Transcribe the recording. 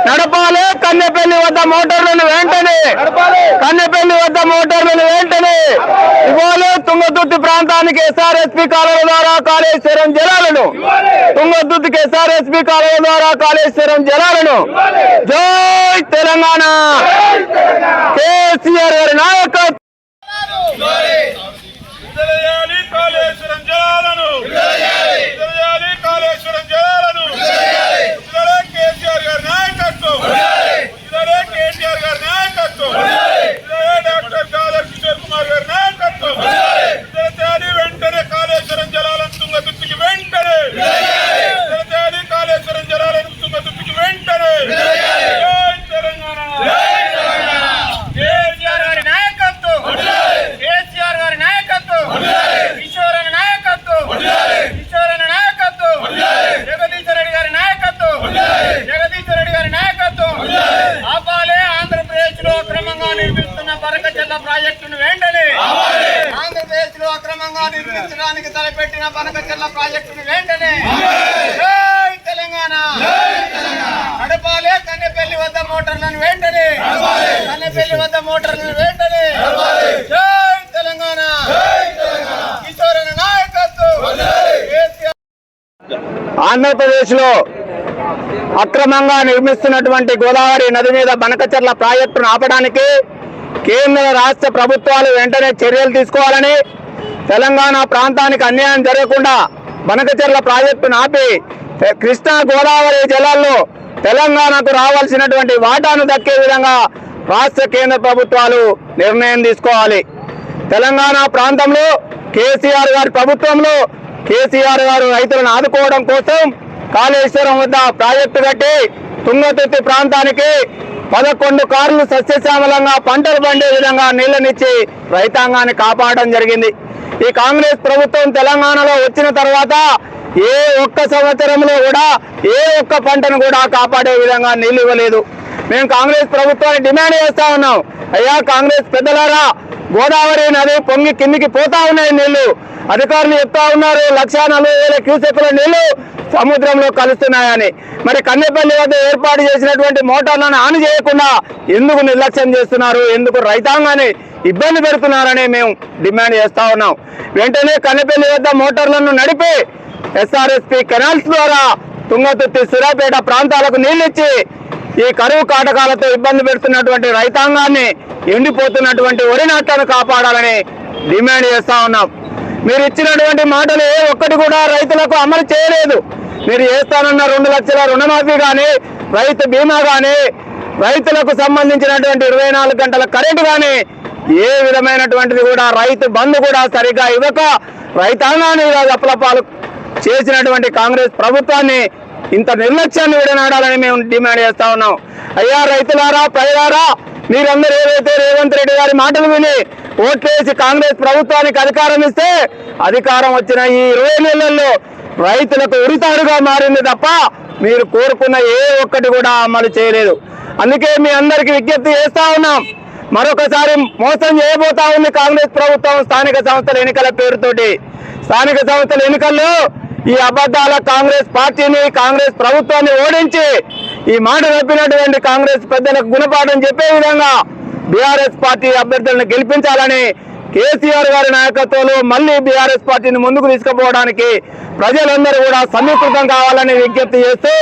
నడపాలి. కన్నెపల్లి వద్ద మోటార్లను వెంటనే ఇవ్వాలి. తుంగతుర్తి ప్రాంతానికి ఎస్ఆర్ఎస్పీ కాలువ ద్వారా కాళేశ్వరం జలాలను జై తెలంగాణ. కేసీఆర్ గారి నాయకత్వం. నిర్మించడానికి తలపెట్టిన బనకచెర్ల ప్రాజెక్టును వెంటనే తెలంగాణ నడపాలి. కన్నెపల్లి వద్ద మోటార్లను వెంటనే జై తెలంగాణ. కిషోర్ నాయకత్వం. ఆంధ్రప్రదేశ్ లో అక్రమంగా నిర్మిస్తున్నటువంటి గోదావరి నది మీద బనకచెర్ల ప్రాజెక్టును ఆపడానికి కేంద్ర రాష్ట్ర ప్రభుత్వాలు వెంటనే చర్యలు తీసుకోవాలని, తెలంగాణ ప్రాంతానికి అన్యాయం జరగకుండా బనకచెర్ల ప్రాజెక్టును ఆపి కృష్ణా గోదావరి జలాల్లో తెలంగాణకు రావాల్సినటువంటి వాటాను దక్కే విధంగా రాష్ట్ర కేంద్ర ప్రభుత్వాలు నిర్ణయం తీసుకోవాలి. తెలంగాణ ప్రాంతంలో కేసీఆర్ గారి ప్రభుత్వంలో కేసీఆర్ గారు రైతులను ఆదుకోవడం కోసం కాళేశ్వరం వద్ద ప్రాజెక్టు కట్టి తుంగతుర్తి ప్రాంతానికి 11 కార్లు సస్యశ్యామలంగా పంటలు పండే విధంగా నీళ్లనిచ్చి రైతాంగాన్ని కాపాడడం జరిగింది. ఈ కాంగ్రెస్ ప్రభుత్వం తెలంగాణలో వచ్చిన తర్వాత ఏ ఒక్క సంవత్సరంలో కూడా ఏ ఒక్క పంటను కూడా కాపాడే విధంగా నీళ్లు ఇవ్వలేదు. మేము కాంగ్రెస్ ప్రభుత్వాన్ని డిమాండ్ చేస్తా ఉన్నాం. అయ్యా కాంగ్రెస్ పెద్దలారా, గోదావరి నది పొంగి కిందికి పోతా ఉన్నాయి నీళ్లు. అధికారులు చెప్తా ఉన్నారు 140,000 క్యూసెక్కుల నీళ్లు సముద్రంలో కలుస్తున్నాయని. మరి కన్నెపల్లి వద్ద ఏర్పాటు చేసినటువంటి మోటార్లను ఆన్ చేయకుండా ఎందుకు నిర్లక్ష్యం చేస్తున్నారు? ఎందుకు రైతాంగాన్ని ఇబ్బంది పెడుతున్నారని మేము డిమాండ్ చేస్తా ఉన్నాం. వెంటనే కన్నెపల్లి వద్ద మోటార్లను నడిపి ఎస్ఆర్ఎస్పీ కెనాల్స్ ద్వారా తుంగతుర్తి, సూర్యాపేట ప్రాంతాలకు నీళ్ళిచ్చి ఈ కరువు కాటకాలతో ఇబ్బంది పెడుతున్నటువంటి రైతాంగాన్ని, ఎండిపోతున్నటువంటి వరి నాట్లను కాపాడాలని డిమాండ్ చేస్తా ఉన్నాం. మీరు ఇచ్చినటువంటి మాటలు ఏ ఒక్కటి కూడా రైతులకు అమలు చేయలేదు. మీరు చేస్తానన్న 2 లక్షల రుణమాఫీ కానీ, రైతు బీమా కానీ, రైతులకు సంబంధించినటువంటి 24 గంటల కరెంటు కానీ ఏ విధమైనటువంటిది కూడా, రైతు బంధు కూడా సరిగా ఇవ్వక రైతాంగాన్ని అప్పులపాలు చేసినటువంటి కాంగ్రెస్ ప్రభుత్వాన్ని ఇంత నిర్లక్ష్యాన్ని విడనాడాలని మేము డిమాండ్ చేస్తా ఉన్నాం. అయ్యా రైతులారా, ప్రజలారా, మీరందరూ ఏదైతే రేవంత్ రెడ్డి గారి మాటలు విని ఓట్లేసి కాంగ్రెస్ ప్రభుత్వానికి అధికారం ఇస్తే, అధికారం వచ్చిన ఈ 20 నెలల్లో రైతులకు ఉరితాడుగా మారింది తప్ప మీరు కోరుకున్న ఏ ఒక్కటి కూడా అమలు చేయలేదు. అందుకే మీ అందరికీ విజ్ఞప్తి చేస్తా ఉన్నాం, మరొకసారి మోసం చేయబోతా ఉంది కాంగ్రెస్ ప్రభుత్వం. స్థానిక సంస్థల ఎన్నికల పేరుతోటి స్థానిక సంస్థల ఎన్నికల్లో ఈ అబద్ధాల కాంగ్రెస్ పార్టీని, కాంగ్రెస్ ప్రభుత్వాన్ని ఓడించి ఈ మాట తప్పినటువంటి కాంగ్రెస్ పెద్దలకు గుణపాఠం చెప్పే విధంగా బీఆర్ఎస్ పార్టీ అభ్యర్థులను గెలిపించాలని, కేసీఆర్ గారి నాయకత్వంలో మళ్ళీ బీఆర్ఎస్ పార్టీని ముందుకు తీసుకుపోవడానికి ప్రజలందరూ కూడా సమీకృతం కావాలని విజ్ఞప్తి చేస్తూ